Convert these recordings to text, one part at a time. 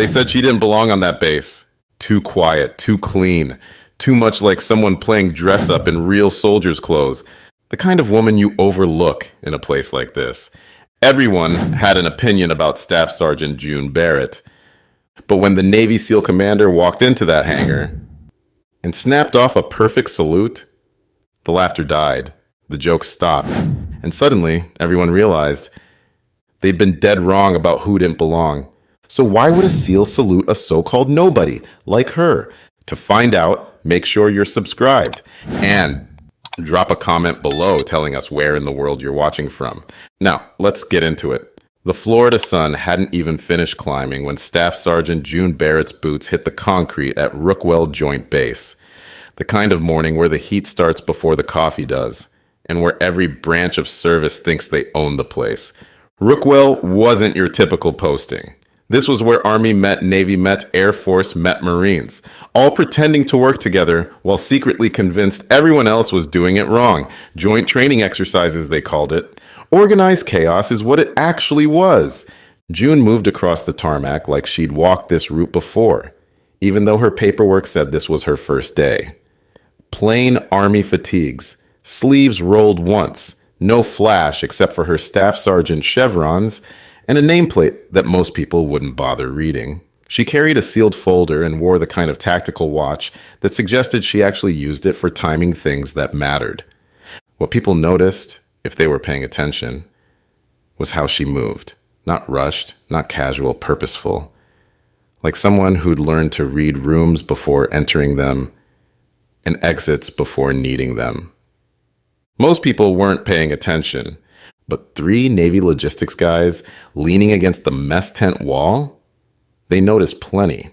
They said she didn't belong on that base. Too quiet, too clean, too much like someone playing dress up in real soldier's clothes. The kind of woman you overlook in a place like this. Everyone had an opinion about Staff Sergeant June Barrett. But when the Navy SEAL commander walked into that hangar and snapped off a perfect salute, the laughter died, the jokes stopped, and suddenly everyone realized they'd been dead wrong about who didn't belong. So why would a SEAL salute a so-called nobody like her? To find out, make sure you're subscribed and drop a comment below telling us where in the world you're watching from. Now, let's get into it. The Florida sun hadn't even finished climbing when Staff Sergeant June Barrett's boots hit the concrete at Rookwell Joint Base. The kind of morning where the heat starts before the coffee does, and where every branch of service thinks they own the place. Rookwell wasn't your typical posting. This was where Army met, Navy met, Air Force met Marines, all pretending to work together while secretly convinced everyone else was doing it wrong. Joint training exercises, they called it. Organized chaos is what it actually was. June moved across the tarmac like she'd walked this route before, even though her paperwork said this was her first day. Plain Army fatigues, sleeves rolled once, no flash except for her staff sergeant chevrons, and a nameplate that most people wouldn't bother reading. She carried a sealed folder and wore the kind of tactical watch that suggested she actually used it for timing things that mattered. What people noticed, if they were paying attention, was how she moved. Not rushed, not casual, purposeful. Like someone who'd learned to read rooms before entering them and exits before needing them. Most people weren't paying attention, but 3 Navy logistics guys leaning against the mess tent wall? They noticed plenty.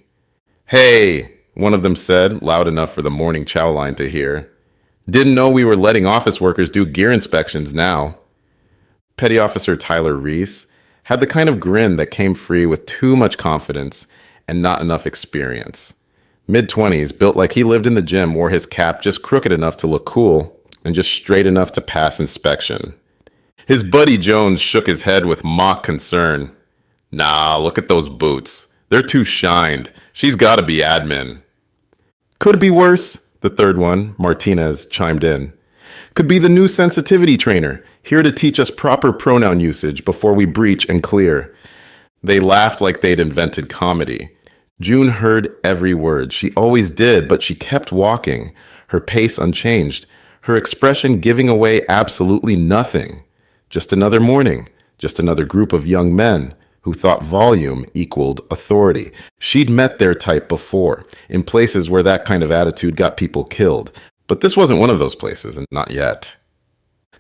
"Hey," one of them said, loud enough for the morning chow line to hear. "Didn't know we were letting office workers do gear inspections now." Petty Officer Tyler Reese had the kind of grin that came free with too much confidence and not enough experience. Mid-20s, built like he lived in the gym, wore his cap just crooked enough to look cool and just straight enough to pass inspection. His buddy Jones shook his head with mock concern. "Nah, look at those boots. They're too shined. She's gotta be admin." "Could be worse," the third one, Martinez, chimed in. "Could be the new sensitivity trainer, here to teach us proper pronoun usage before we breach and clear." They laughed like they'd invented comedy. June heard every word. She always did, but she kept walking, her pace unchanged, her expression giving away absolutely nothing. Just another morning, just another group of young men who thought volume equaled authority. She'd met their type before, in places where that kind of attitude got people killed. But this wasn't one of those places, and not yet.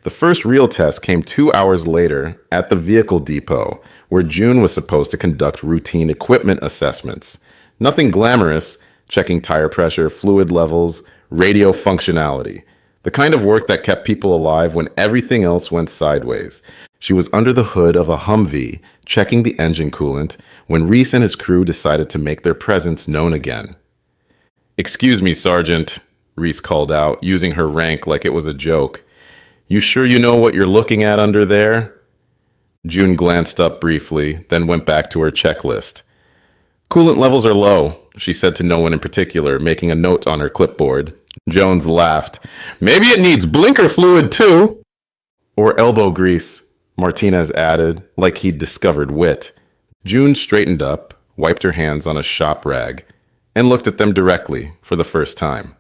The first real test came 2 hours later at the vehicle depot, where June was supposed to conduct routine equipment assessments. Nothing glamorous, checking tire pressure, fluid levels, radio functionality. The kind of work that kept people alive when everything else went sideways. She was under the hood of a Humvee, checking the engine coolant, when Reese and his crew decided to make their presence known again. "Excuse me, Sergeant," Reese called out, using her rank like it was a joke. "You sure you know what you're looking at under there?" June glanced up briefly, then went back to her checklist. "Coolant levels are low," she said to no one in particular, making a note on her clipboard. Jones laughed. "Maybe it needs blinker fluid too." "Or elbow grease," Martinez added, like he'd discovered wit. June straightened up, wiped her hands on a shop rag, and looked at them directly for the first time.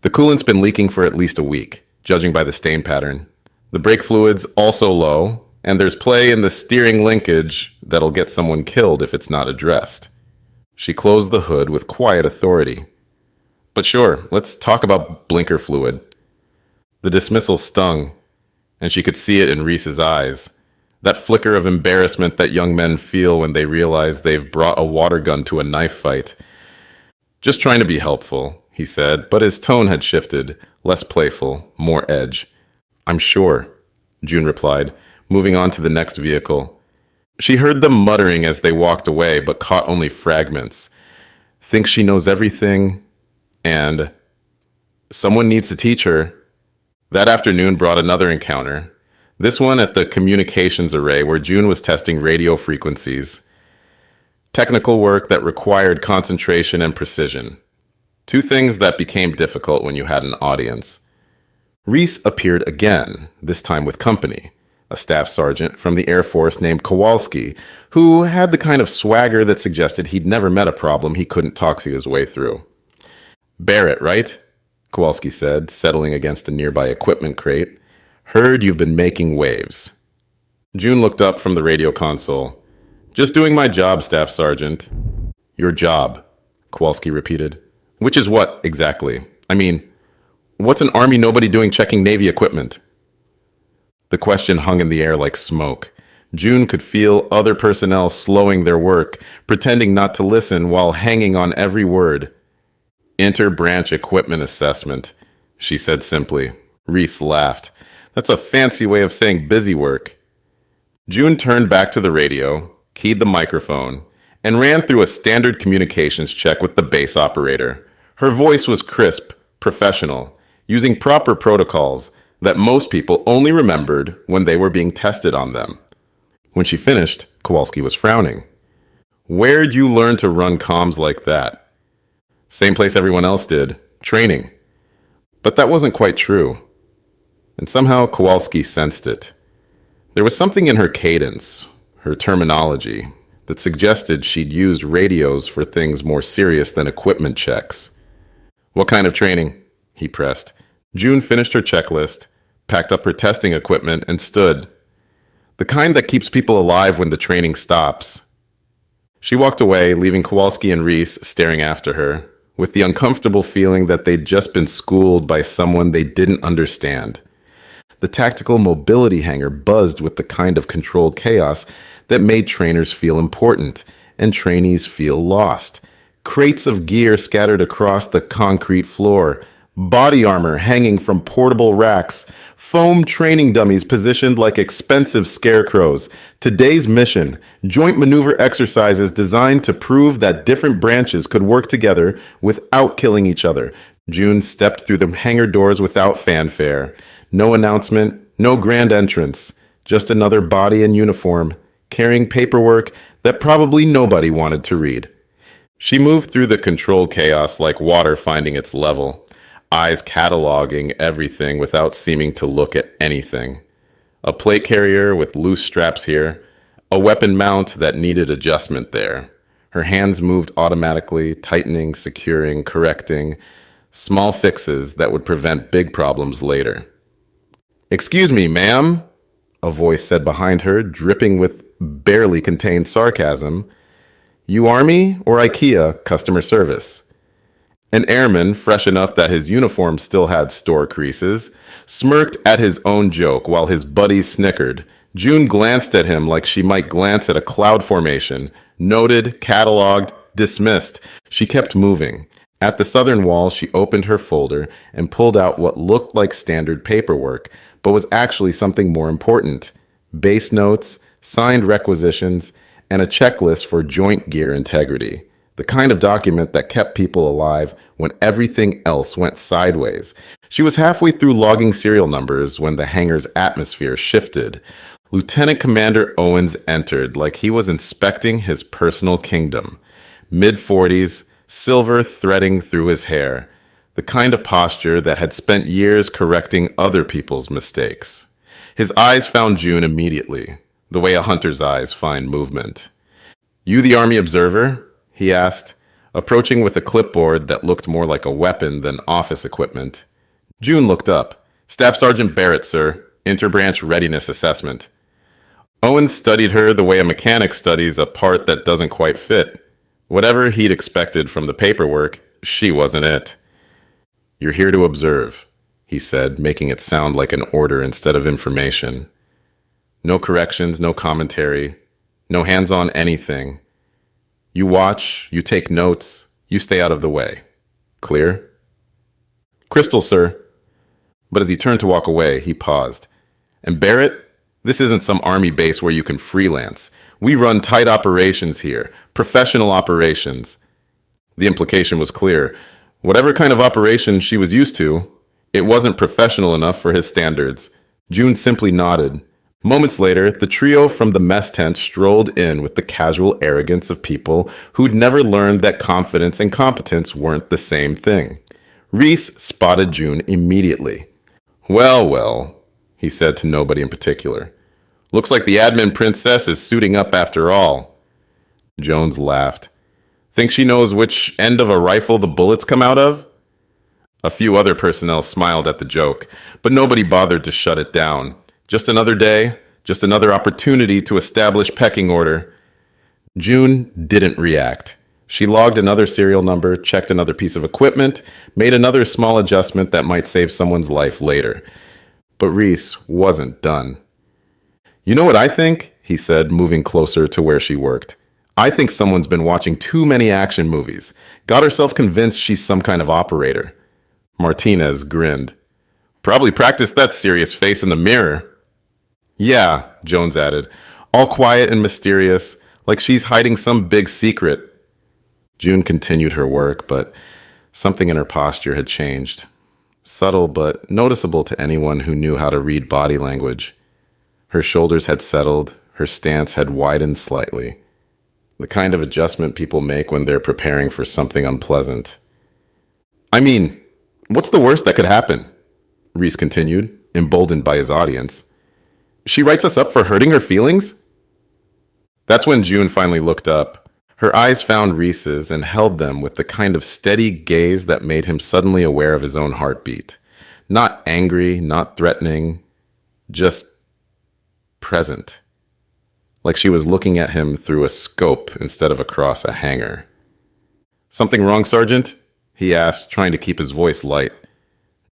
"The coolant's been leaking for at least a week, judging by the stain pattern. The brake fluid's also low, and there's play in the steering linkage that'll get someone killed if it's not addressed." She closed the hood with quiet authority. "But sure, let's talk about blinker fluid." The dismissal stung, and she could see it in Reese's eyes. That flicker of embarrassment that young men feel when they realize they've brought a water gun to a knife fight. "Just trying to be helpful," he said, but his tone had shifted, less playful, more edge. "I'm sure," June replied, moving on to the next vehicle. She heard them muttering as they walked away, but caught only fragments. "Thinks she knows everything," and "someone needs to teach her." That afternoon brought another encounter, this one at the communications array where June was testing radio frequencies. Technical work that required concentration and precision. Two things that became difficult when you had an audience. Reese appeared again, this time with company, a staff sergeant from the Air Force named Kowalski, who had the kind of swagger that suggested he'd never met a problem he couldn't talk his way through. Barrett, right? Kowalski said, settling against a nearby equipment crate. Heard you've been making waves. June looked up from the radio console. Just doing my job, Staff Sergeant. Your job, Kowalski repeated. Which is what, exactly? I mean, what's an Army nobody doing checking Navy equipment? The question hung in the air like smoke. June could feel other personnel slowing their work, pretending not to listen while hanging on every word. Inter-branch equipment assessment, she said simply. Reese laughed. That's a fancy way of saying busy work. June turned back to the radio, keyed the microphone, and ran through a standard communications check with the base operator. Her voice was crisp, professional, using proper protocols that most people only remembered when they were being tested on them. When she finished, Kowalski was frowning. Where'd you learn to run comms like that? Same place everyone else did, training. But that wasn't quite true. And somehow Kowalski sensed it. There was something in her cadence, her terminology, that suggested she'd used radios for things more serious than equipment checks. What kind of training? He pressed. June finished her checklist, packed up her testing equipment, and stood. The kind that keeps people alive when the training stops. She walked away, leaving Kowalski and Reese staring after her, with the uncomfortable feeling that they'd just been schooled by someone they didn't understand. The tactical mobility hangar buzzed with the kind of controlled chaos that made trainers feel important and trainees feel lost. Crates of gear scattered across the concrete floor, body armor hanging from portable racks, foam training dummies positioned like expensive scarecrows. Today's mission, joint maneuver exercises designed to prove that different branches could work together without killing each other. June stepped through the hangar doors without fanfare. No announcement, no grand entrance, just another body in uniform, carrying paperwork that probably nobody wanted to read. She moved through the controlled chaos like water finding its level, eyes cataloging everything without seeming to look at anything. A plate carrier with loose straps here, a weapon mount that needed adjustment there. Her hands moved automatically, tightening, securing, correcting, small fixes that would prevent big problems later. Excuse me, ma'am, a voice said behind her, dripping with barely contained sarcasm. You Army or IKEA customer service? An airman, fresh enough that his uniform still had store creases, smirked at his own joke while his buddies snickered. June glanced at him like she might glance at a cloud formation, noted, cataloged, dismissed. She kept moving. At the southern wall, she opened her folder and pulled out what looked like standard paperwork, but was actually something more important. Base notes, signed requisitions, and a checklist for joint gear integrity. The kind of document that kept people alive when everything else went sideways. She was halfway through logging serial numbers when the hangar's atmosphere shifted. Lieutenant Commander Owens entered like he was inspecting his personal kingdom. Mid-40s, silver threading through his hair. The kind of posture that had spent years correcting other people's mistakes. His eyes found June immediately, the way a hunter's eyes find movement. You the Army observer? He asked, approaching with a clipboard that looked more like a weapon than office equipment. June looked up. Staff Sergeant Barrett, sir. Interbranch readiness assessment. Owens studied her the way a mechanic studies a part that doesn't quite fit. Whatever he'd expected from the paperwork, she wasn't it. You're here to observe, he said, making it sound like an order instead of information. No corrections, no commentary, no hands-on anything. You watch, you take notes, you stay out of the way. Clear? Crystal, sir. But as he turned to walk away, he paused. And Barrett, this isn't some Army base where you can freelance. We run tight operations here, professional operations. The implication was clear. Whatever kind of operation she was used to, it wasn't professional enough for his standards. June simply nodded. Moments later, the trio from the mess tent strolled in with the casual arrogance of people who'd never learned that confidence and competence weren't the same thing. Reese spotted June immediately. Well, well, he said to nobody in particular. Looks like the admin princess is suiting up after all. Jones laughed. Think she knows which end of a rifle the bullets come out of? A few other personnel smiled at the joke, but nobody bothered to shut it down. Just another day, just another opportunity to establish pecking order. June didn't react. She logged another serial number, checked another piece of equipment, made another small adjustment that might save someone's life later. But Reese wasn't done. You know what I think? He said, moving closer to where she worked. I think someone's been watching too many action movies, got herself convinced she's some kind of operator. Martinez grinned. Probably practiced that serious face in the mirror. Yeah, Jones added, all quiet and mysterious, like she's hiding some big secret. June continued her work, but something in her posture had changed. Subtle but noticeable to anyone who knew how to read body language. Her shoulders had settled, her stance had widened slightly. The kind of adjustment people make when they're preparing for something unpleasant. I mean, what's the worst that could happen? Reese continued, emboldened by his audience. She writes us up for hurting her feelings? That's when June finally looked up. Her eyes found Reese's and held them with the kind of steady gaze that made him suddenly aware of his own heartbeat. Not angry, not threatening, just present. Like she was looking at him through a scope instead of across a hanger. Something wrong, Sergeant? He asked, trying to keep his voice light.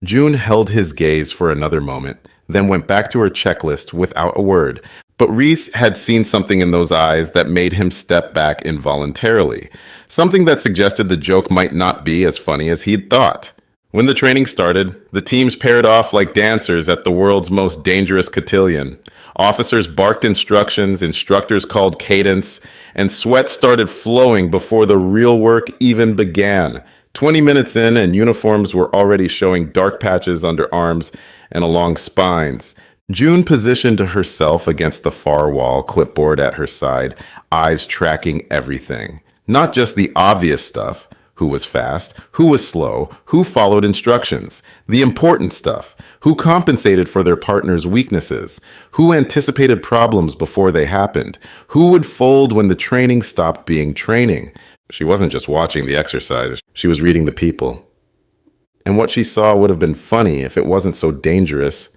June held his gaze for another moment, then went back to her checklist without a word. But Reese had seen something in those eyes that made him step back involuntarily. Something that suggested the joke might not be as funny as he'd thought. When the training started, the teams paired off like dancers at the world's most dangerous cotillion. Officers barked instructions, instructors called cadence, and sweat started flowing before the real work even began. 20 minutes in, and uniforms were already showing dark patches under arms and along spines. June positioned herself against the far wall, clipboard at her side, eyes tracking everything. Not just the obvious stuff. Who was fast? Who was slow? Who followed instructions? The important stuff. Who compensated for their partner's weaknesses? Who anticipated problems before they happened? Who would fold when the training stopped being training? She wasn't just watching the exercise, she was reading the people. And what she saw would have been funny if it wasn't so dangerous.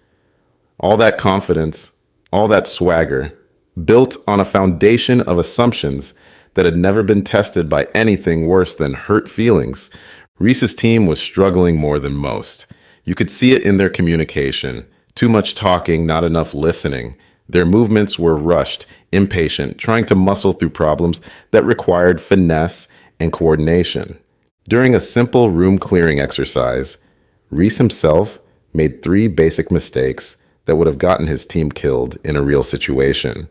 All that confidence, all that swagger, built on a foundation of assumptions that had never been tested by anything worse than hurt feelings. Reese's team was struggling more than most. You could see it in their communication. Too much talking, not enough listening. Their movements were rushed, impatient, trying to muscle through problems that required finesse and coordination. During a simple room clearing exercise, Reese himself made 3 basic mistakes that would have gotten his team killed in a real situation.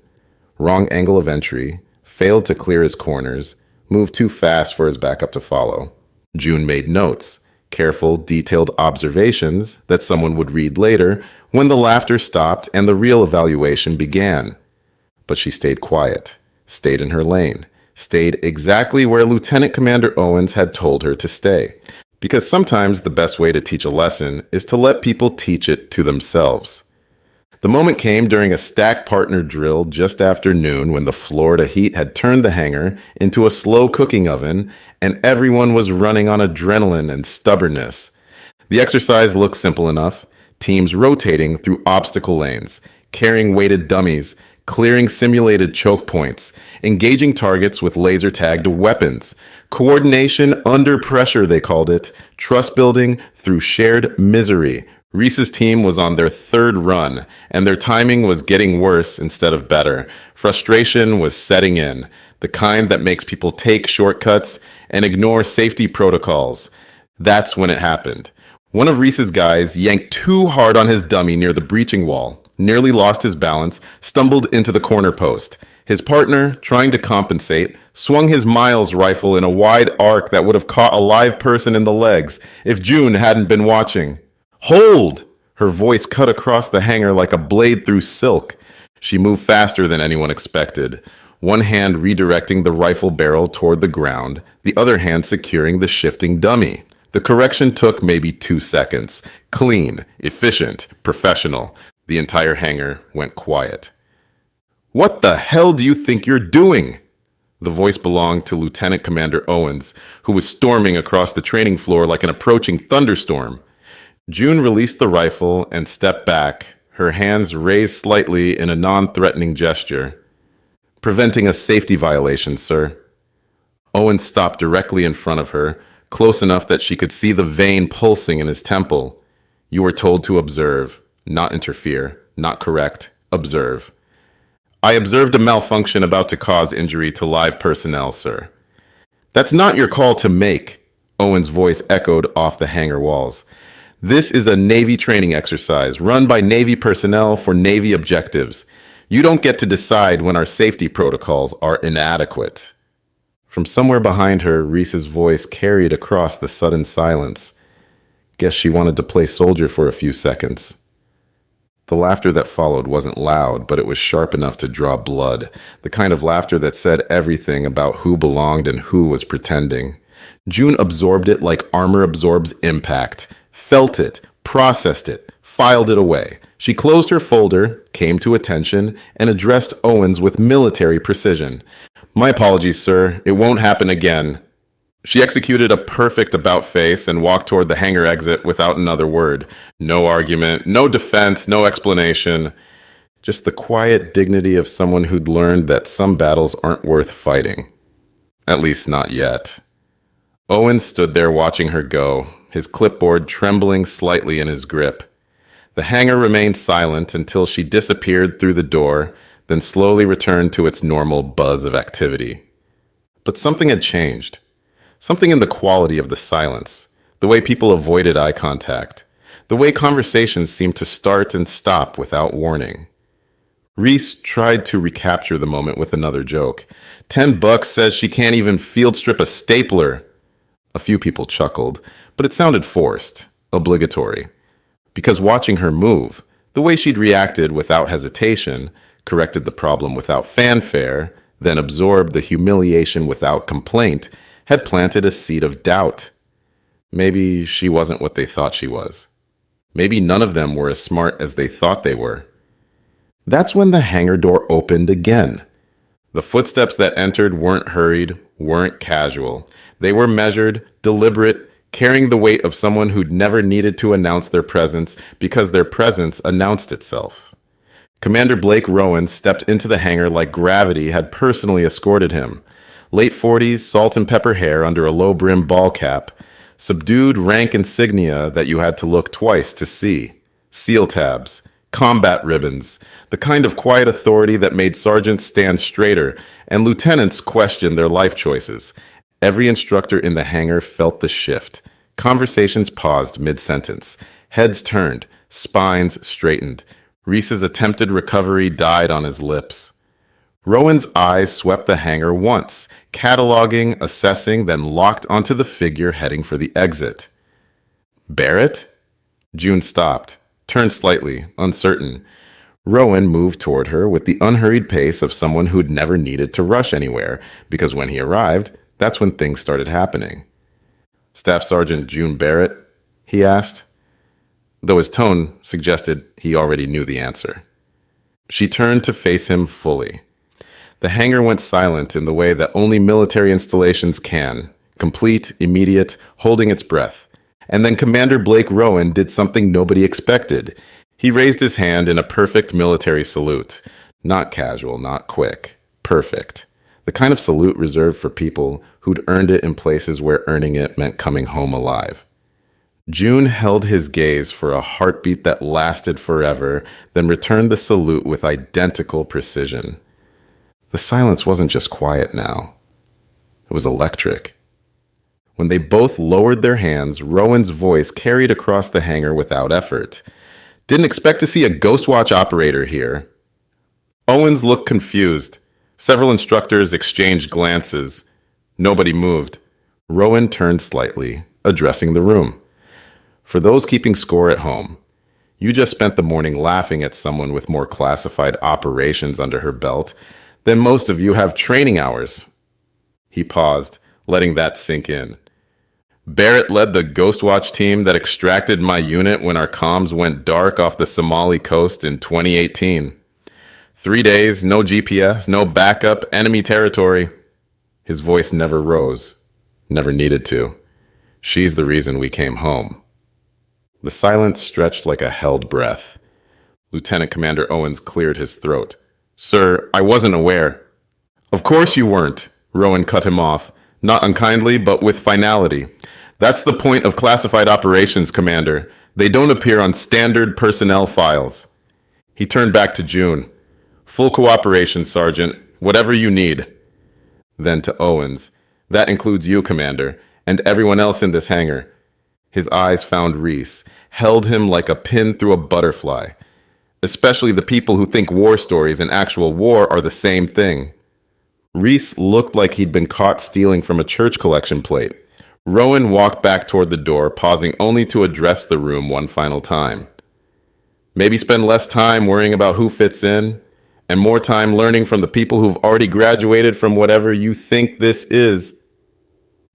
Wrong angle of entry, failed to clear his corners, moved too fast for his backup to follow. June made notes, careful, detailed observations that someone would read later when the laughter stopped and the real evaluation began. But she stayed quiet, stayed in her lane, stayed exactly where Lieutenant Commander Owens had told her to stay. Because sometimes the best way to teach a lesson is to let people teach it to themselves. The moment came during a stack partner drill just after noon when the Florida heat had turned the hangar into a slow cooking oven and everyone was running on adrenaline and stubbornness. The exercise looked simple enough. Teams rotating through obstacle lanes, carrying weighted dummies, clearing simulated choke points, engaging targets with laser-tagged weapons. Coordination under pressure, they called it. Trust building through shared misery. Reese's team was on their 3rd run, and their timing was getting worse instead of better. Frustration was setting in, the kind that makes people take shortcuts and ignore safety protocols. That's when it happened. One of Reese's guys yanked too hard on his dummy near the breaching wall, nearly lost his balance, stumbled into the corner post. His partner, trying to compensate, swung his Miles rifle in a wide arc that would have caught a live person in the legs if June hadn't been watching. Hold! Her voice cut across the hangar like a blade through silk. She moved faster than anyone expected, one hand redirecting the rifle barrel toward the ground, the other hand securing the shifting dummy. The correction took maybe 2 seconds. Clean, efficient, professional. The entire hangar went quiet. "What the hell do you think you're doing?" The voice belonged to Lieutenant Commander Owens, who was storming across the training floor like an approaching thunderstorm. June released the rifle and stepped back, her hands raised slightly in a non-threatening gesture. "Preventing a safety violation, sir." Owens stopped directly in front of her, close enough that she could see the vein pulsing in his temple. "You were told to observe, not interfere, not correct, observe." "I observed a malfunction about to cause injury to live personnel, sir." "That's not your call to make," Owen's voice echoed off the hangar walls. "This is a Navy training exercise run by Navy personnel for Navy objectives. You don't get to decide when our safety protocols are inadequate." From somewhere behind her, Reese's voice carried across the sudden silence. "Guess she wanted to play soldier for a few seconds." The laughter that followed wasn't loud, but it was sharp enough to draw blood, the kind of laughter that said everything about who belonged and who was pretending. June absorbed it like armor absorbs impact, felt it, processed it, filed it away. She closed her folder, came to attention, and addressed Owens with military precision. "My apologies, sir. It won't happen again." She executed a perfect about-face and walked toward the hangar exit without another word. No argument, no defense, no explanation. Just the quiet dignity of someone who'd learned that some battles aren't worth fighting. At least not yet. Owen stood there watching her go, his clipboard trembling slightly in his grip. The hangar remained silent until she disappeared through the door, then slowly returned to its normal buzz of activity. But something had changed. Something in the quality of the silence, the way people avoided eye contact, the way conversations seemed to start and stop without warning. Reese tried to recapture the moment with another joke. $10 says she can't even field strip a stapler." A few people chuckled, but it sounded forced, obligatory. Because watching her move, the way she'd reacted without hesitation, corrected the problem without fanfare, then absorbed the humiliation without complaint, had planted a seed of doubt. Maybe she wasn't what they thought she was. Maybe none of them were as smart as they thought they were. That's when the hangar door opened again. The footsteps that entered weren't hurried, weren't casual. They were measured, deliberate, carrying the weight of someone who'd never needed to announce their presence because their presence announced itself. Commander Blake Rowan stepped into the hangar like gravity had personally escorted him. Late 40s, salt and pepper hair under a low-brim ball cap, subdued rank insignia that you had to look twice to see, SEAL tabs, combat ribbons, the kind of quiet authority that made sergeants stand straighter and lieutenants question their life choices. Every instructor in the hangar felt the shift. Conversations paused mid-sentence. Heads turned, spines straightened. Reese's attempted recovery died on his lips. Rowan's eyes swept the hangar once, cataloging, assessing, then locked onto the figure heading for the exit. "Barrett?" June stopped, turned slightly, uncertain. Rowan moved toward her with the unhurried pace of someone who'd never needed to rush anywhere, because when he arrived, that's when things started happening. "Staff Sergeant June Barrett?" he asked, though his tone suggested he already knew the answer. She turned to face him fully. The hangar went silent in the way that only military installations can, complete, immediate, holding its breath. And then Commander Blake Rowan did something nobody expected. He raised his hand in a perfect military salute. Not casual, not quick. Perfect. The kind of salute reserved for people who'd earned it in places where earning it meant coming home alive. June held his gaze for a heartbeat that lasted forever, then returned the salute with identical precision. The silence wasn't just quiet now. It was electric. When they both lowered their hands, Rowan's voice carried across the hangar without effort. "Didn't expect to see a Ghostwatch operator here." Owens looked confused. Several instructors exchanged glances. Nobody moved. Rowan turned slightly, addressing the room. "For those keeping score at home, You just spent the morning laughing at someone with more classified operations under her belt than most of you have training hours. He paused, letting that sink in. Barrett led the Ghost Watch team that extracted my unit when our comms went dark off the Somali coast in 2018. 3 days, no GPS, no backup, enemy territory. His voice never rose, never needed to. She's the reason we came home. The silence stretched like a held breath. Lieutenant Commander Owens cleared his throat. Sir, I wasn't aware. Of course you weren't, Rowan cut him off, not unkindly, but with finality. That's the point of classified operations, Commander. They don't appear on standard personnel files. He turned back to June. Full cooperation, Sergeant. Whatever you need. Then to Owens. That includes you, Commander, and everyone else in this hangar. His eyes found Reese, held him like a pin through a butterfly. Especially the people who think war stories and actual war are the same thing. Reese looked like he'd been caught stealing from a church collection plate. Rowan walked back toward the door, pausing only to address the room one final time. Maybe spend less time worrying about who fits in, and more time learning from the people who've already graduated from whatever you think this is.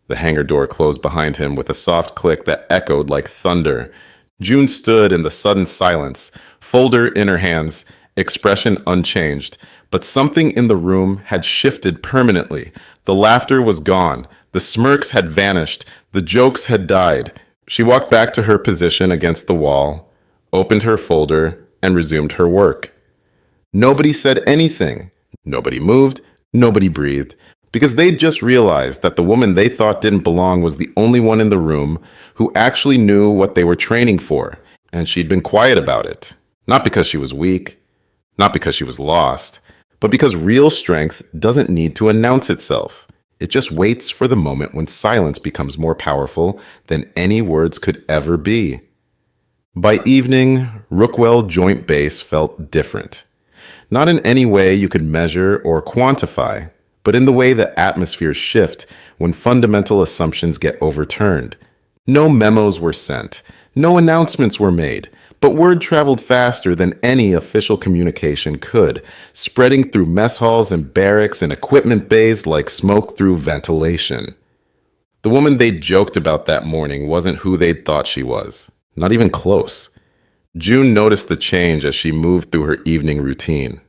The hangar door closed behind him with a soft click that echoed like thunder. June stood in the sudden silence, folder in her hands, expression unchanged. But something in the room had shifted permanently. The laughter was gone. The smirks had vanished. The jokes had died. She walked back to her position against the wall, opened her folder, and resumed her work. Nobody said anything. Nobody moved. Nobody breathed. Because they'd just realized that the woman they thought didn't belong was the only one in the room who actually knew what they were training for, and she'd been quiet about it. Not because she was weak, not because she was lost, but because real strength doesn't need to announce itself. It just waits for the moment when silence becomes more powerful than any words could ever be. By evening, Rookwell Joint Base felt different. Not in any way you could measure or quantify, but in the way that atmospheres shift when fundamental assumptions get overturned. No memos were sent, no announcements were made, but word traveled faster than any official communication could, spreading through mess halls and barracks and equipment bays like smoke through ventilation. The woman they'd joked about that morning wasn't who they'd thought she was, not even close. June noticed the change as she moved through her evening routine.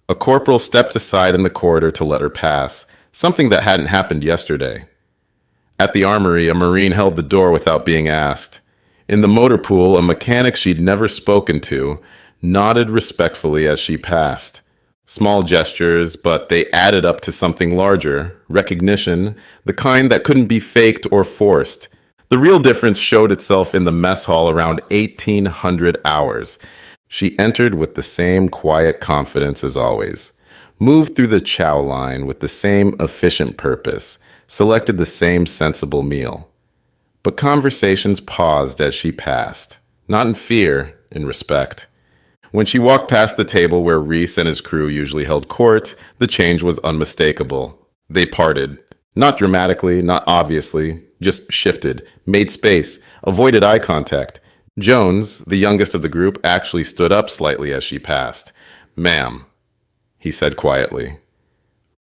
A corporal stepped aside in the corridor to let her pass, something that hadn't happened yesterday. At the armory, a Marine held the door without being asked. In the motor pool, a mechanic she'd never spoken to nodded respectfully as she passed. Small gestures, but they added up to something larger, recognition, the kind that couldn't be faked or forced. The real difference showed itself in the mess hall around 1800 hours. She entered with the same quiet confidence as always, moved through the chow line with the same efficient purpose, selected the same sensible meal. But conversations paused as she passed, not in fear, in respect. When she walked past the table where Reese and his crew usually held court, the change was unmistakable. They parted, not dramatically, not obviously, just shifted, made space, avoided eye contact. Jones, the youngest of the group, actually stood up slightly as she passed. "Ma'am," he said quietly.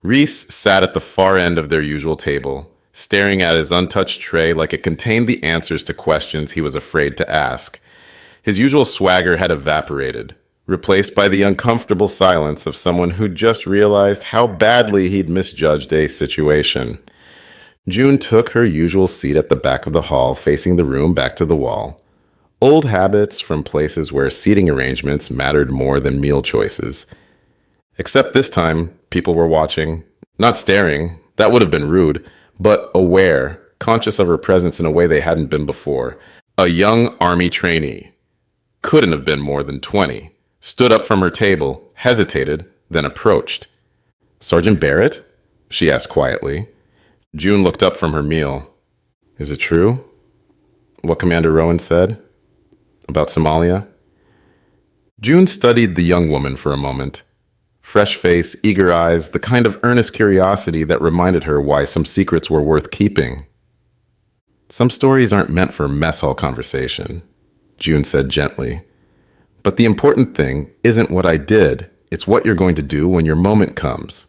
Reese sat at the far end of their usual table, staring at his untouched tray like it contained the answers to questions he was afraid to ask. His usual swagger had evaporated, replaced by the uncomfortable silence of someone who just realized how badly he'd misjudged a situation. June took her usual seat at the back of the hall, facing the room back to the wall. Old habits from places where seating arrangements mattered more than meal choices. Except this time, people were watching, not staring, that would have been rude, but aware, conscious of her presence in a way they hadn't been before. A young Army trainee, couldn't have been more than 20, stood up from her table, hesitated, then approached. "Sergeant Barrett?" she asked quietly. June looked up from her meal. "Is it true what Commander Rowan said about Somalia?" June studied the young woman for a moment. Fresh face, eager eyes, the kind of earnest curiosity that reminded her why some secrets were worth keeping. "Some stories aren't meant for mess hall conversation," June said gently. But the important thing isn't what I did, it's what you're going to do when your moment comes.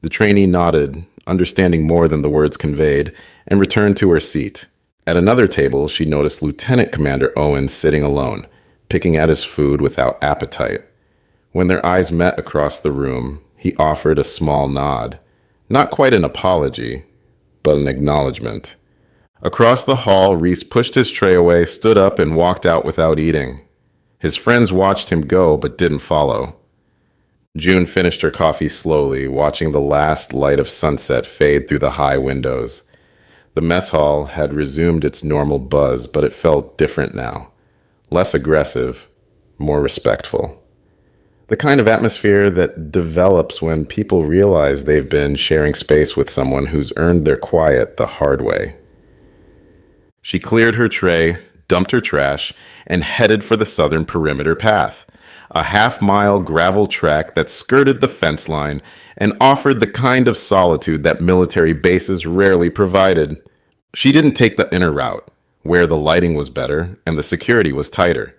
The trainee nodded, understanding more than the words conveyed, and returned to her seat. At another table, she noticed Lieutenant Commander Owens sitting alone, picking at his food without appetite. When their eyes met across the room, he offered a small nod. Not quite an apology, but an acknowledgement. Across the hall, Reese pushed his tray away, stood up, and walked out without eating. His friends watched him go, but didn't follow. June finished her coffee slowly, watching the last light of sunset fade through the high windows. The mess hall had resumed its normal buzz, but it felt different now. Less aggressive, more respectful. The kind of atmosphere that develops when people realize they've been sharing space with someone who's earned their quiet the hard way. She cleared her tray, dumped her trash, and headed for the southern perimeter path, a half-mile gravel track that skirted the fence line and offered the kind of solitude that military bases rarely provided. She didn't take the inner route, where the lighting was better and the security was tighter.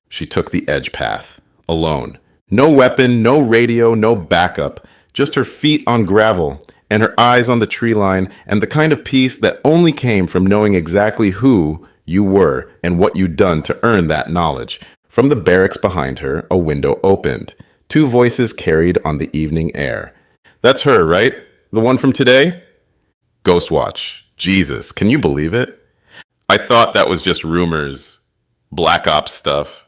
She took the edge path, alone. No weapon, no radio, no backup, just her feet on gravel and her eyes on the tree line, and the kind of peace that only came from knowing exactly who you were and what you'd done to earn that knowledge. From the barracks behind her, a window opened. Two voices carried on the evening air. "That's her, right? The one from today?" "Ghostwatch. Jesus, can you believe it? I thought that was just rumors. Black Ops stuff."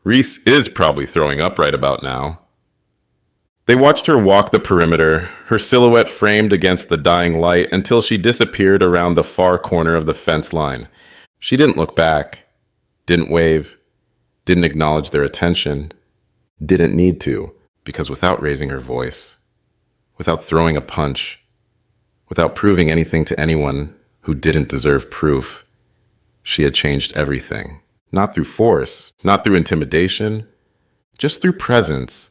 Reese is probably throwing up right about now. They watched her walk the perimeter, her silhouette framed against the dying light until she disappeared around the far corner of the fence line. She didn't look back, didn't wave, didn't acknowledge their attention, didn't need to, because without raising her voice, without throwing a punch, without proving anything to anyone who didn't deserve proof, she had changed everything. Not through force, not through intimidation, just through presence.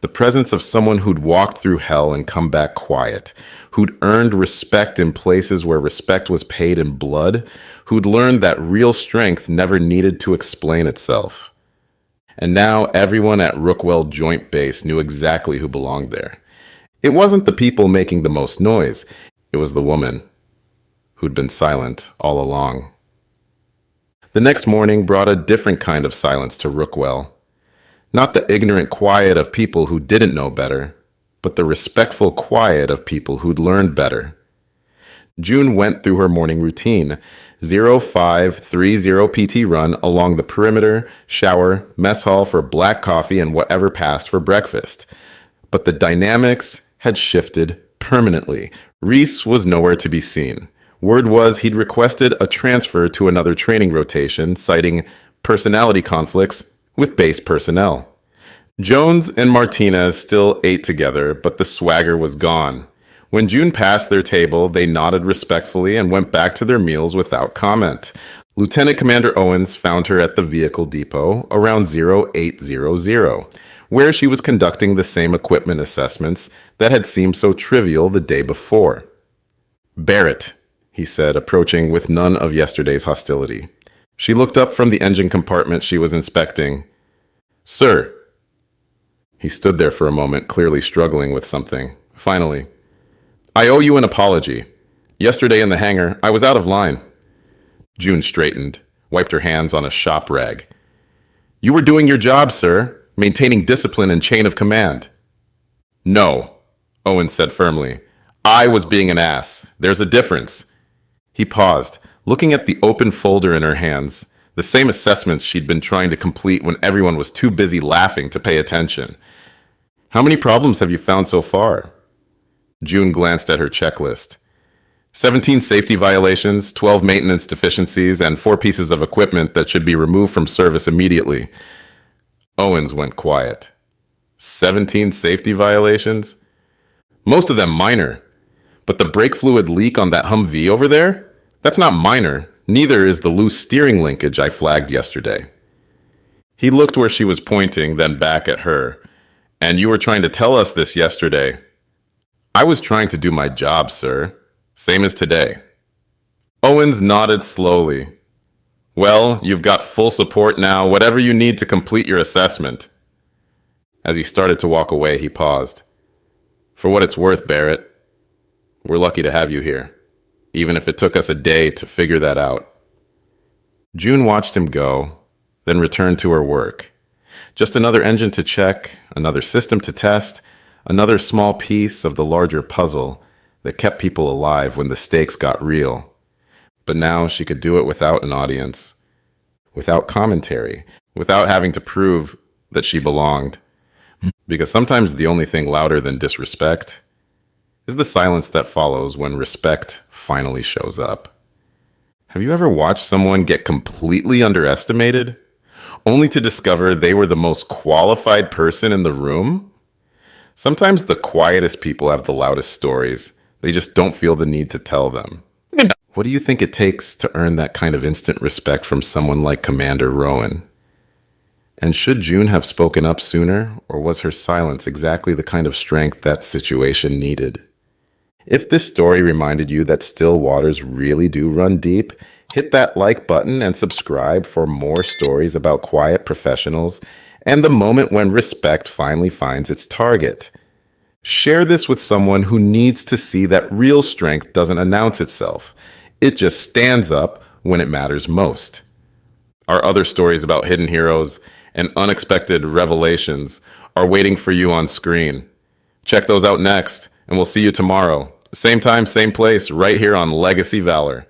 The presence of someone who'd walked through hell and come back quiet, who'd earned respect in places where respect was paid in blood, who'd learned that real strength never needed to explain itself. And now everyone at Rookwell Joint Base knew exactly who belonged there. It wasn't the people making the most noise, it was the woman who'd been silent all along. The next morning brought a different kind of silence to Rookwell. Not the ignorant quiet of people who didn't know better, but the respectful quiet of people who'd learned better. June went through her morning routine, 0530 PT run along the perimeter, shower, mess hall for black coffee and whatever passed for breakfast. But the dynamics had shifted permanently. Reese was nowhere to be seen. Word was he'd requested a transfer to another training rotation, citing personality conflicts with base personnel. Jones and Martinez still ate together, but the swagger was gone. When June passed their table, they nodded respectfully and went back to their meals without comment. Lieutenant Commander Owens found her at the vehicle depot around 0800, where she was conducting the same equipment assessments that had seemed so trivial the day before. "Barrett," he said, approaching with none of yesterday's hostility. She looked up from the engine compartment she was inspecting. "Sir." He stood there for a moment, clearly struggling with something. Finally, "I owe you an apology. Yesterday in the hangar, I was out of line." June straightened, wiped her hands on a shop rag. "You were doing your job, sir, maintaining discipline and chain of command." "No," Owen said firmly. "I was being an ass. There's a difference." He paused, looking at the open folder in her hands, the same assessments she'd been trying to complete when everyone was too busy laughing to pay attention. "How many problems have you found so far?" June glanced at her checklist. 17 safety violations, 12 maintenance deficiencies, and 4 pieces of equipment that should be removed from service immediately. Owens went quiet. 17 safety violations? Most of them minor. But the brake fluid leak on that Humvee over there? That's not minor. Neither is the loose steering linkage I flagged yesterday. He looked where she was pointing, then back at her. "And you were trying to tell us this yesterday." "I was trying to do my job, sir. Same as today." Owens nodded slowly. Well, you've got full support now, whatever you need to complete your assessment. As he started to walk away, he paused. For what it's worth, Barrett, we're lucky to have you here, even if it took us a day to figure that out. June watched him go, then returned to her work. Just another engine to check, another system to test, another small piece of the larger puzzle that kept people alive when the stakes got real. But now she could do it without an audience, without commentary, without having to prove that she belonged. Because sometimes the only thing louder than disrespect is the silence that follows when respect finally shows up. Have you ever watched someone get completely underestimated, only to discover they were the most qualified person in the room? Sometimes the quietest people have the loudest stories. They just don't feel the need to tell them. What do you think it takes to earn that kind of instant respect from someone like Commander Rowan? And should June have spoken up sooner, or was her silence exactly the kind of strength that situation needed? If this story reminded you that still waters really do run deep, hit that like button and subscribe for more stories about quiet professionals and the moment when respect finally finds its target. Share this with someone who needs to see that real strength doesn't announce itself. It just stands up when it matters most. Our other stories about hidden heroes and unexpected revelations are waiting for you on screen. Check those out next, and we'll see you tomorrow. Same time, same place, right here on Legacy Valor.